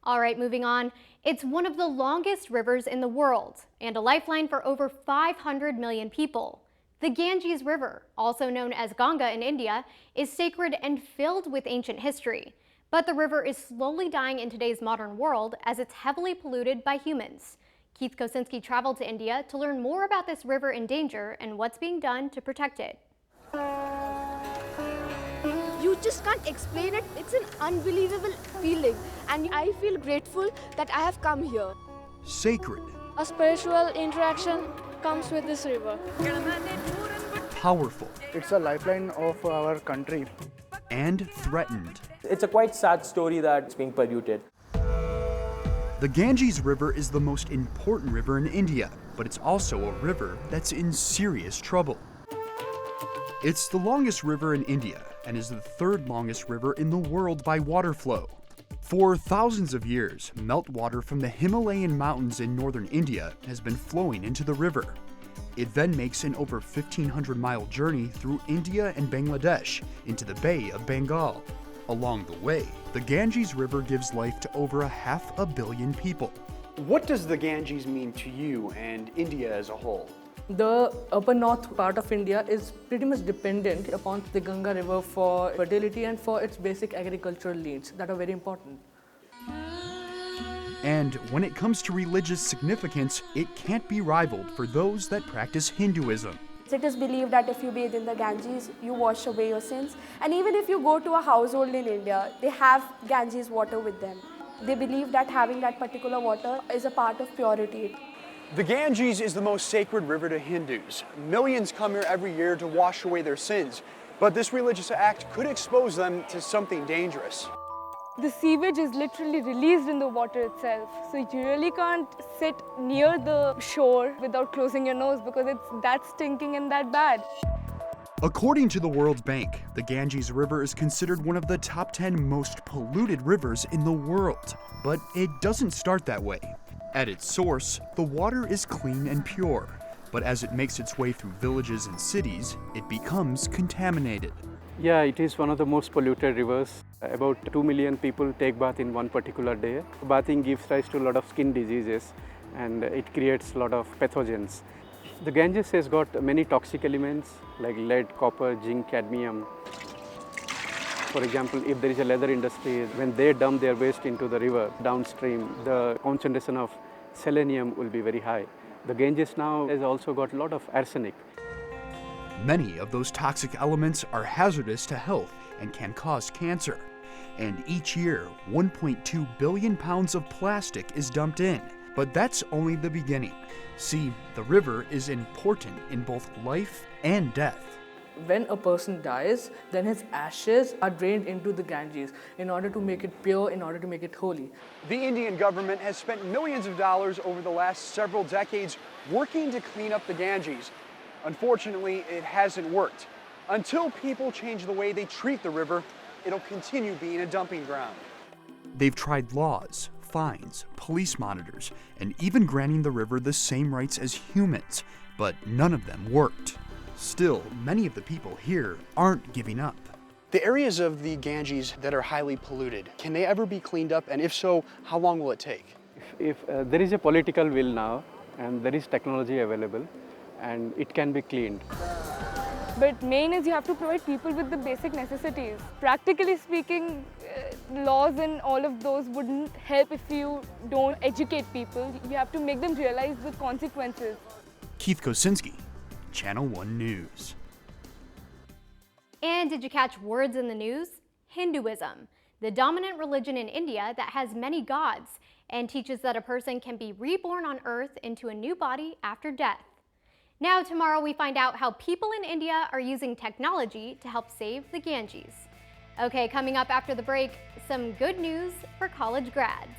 All right, moving on. It's one of the longest rivers in the world and a lifeline for over 500 million people. The Ganges River, also known as Ganga in India, is sacred and filled with ancient history. But the river is slowly dying in today's modern world as it's heavily polluted by humans. Keith Kosinski traveled to India to learn more about this river in danger and what's being done to protect it. You just can't explain it. It's an unbelievable feeling, and I feel grateful that I have come here. Sacred. A spiritual interaction comes with this river. Powerful. It's a lifeline of our country. And threatened. It's a quite sad story that it's being polluted. The Ganges River is the most important river in India, but it's also a river that's in serious trouble. It's the longest river in India and is the third longest river in the world by water flow. For thousands of years, meltwater from the Himalayan mountains in northern India has been flowing into the river. It then makes an over 1,500-mile journey through India and Bangladesh into the Bay of Bengal. Along the way, the Ganges River gives life to over 500 million people. What does the Ganges mean to you and India as a whole? The upper north part of India is pretty much dependent upon the Ganga River for fertility and for its basic agricultural needs that are very important. And when it comes to religious significance, it can't be rivaled for those that practice Hinduism. It is believed that if you bathe in the Ganges, you wash away your sins. And even if you go to a household in India, they have Ganges water with them. They believe that having that particular water is a part of purity. The Ganges is the most sacred river to Hindus. Millions come here every year to wash away their sins, but this religious act could expose them to something dangerous. The sewage is literally released in the water itself. So you really can't sit near the shore without closing your nose because it's that stinking and that bad. According to the World Bank, the Ganges River is considered one of the top 10 most polluted rivers in the world. But it doesn't start that way. At its source, the water is clean and pure. But as it makes its way through villages and cities, it becomes contaminated. Yeah, it is one of the most polluted rivers. About 2 million people take bath in one particular day. Bathing gives rise to a lot of skin diseases and it creates a lot of pathogens. The Ganges has got many toxic elements like lead, copper, zinc, cadmium. For example, if there is a leather industry, when they dump their waste into the river downstream, the concentration of selenium will be very high. The Ganges now has also got a lot of arsenic. Many of those toxic elements are hazardous to health and can cause cancer. And each year, 1.2 billion pounds of plastic is dumped in. But that's only the beginning. See, the river is important in both life and death. When a person dies, then his ashes are drained into the Ganges in order to make it pure, in order to make it holy. The Indian government has spent millions of dollars over the last several decades working to clean up the Ganges. Unfortunately, it hasn't worked. Until people change the way they treat the river, it'll continue being a dumping ground. They've tried laws, fines, police monitors, and even granting the river the same rights as humans, but none of them worked. Still, many of the people here aren't giving up. The areas of the Ganges that are highly polluted, can they ever be cleaned up? And if so, how long will it take? If there is a political will now and there is technology available and it can be cleaned. But main is you have to provide people with the basic necessities. Practically speaking, laws and all of those wouldn't help if you don't educate people. You have to make them realize the consequences. Keith Kosinski, Channel 1 News. And did you catch words in the news? Hinduism, the dominant religion in India that has many gods and teaches that a person can be reborn on earth into a new body after death. Now tomorrow we find out how people in India are using technology to help save the Ganges. Okay, coming up after the break, some good news for college grads.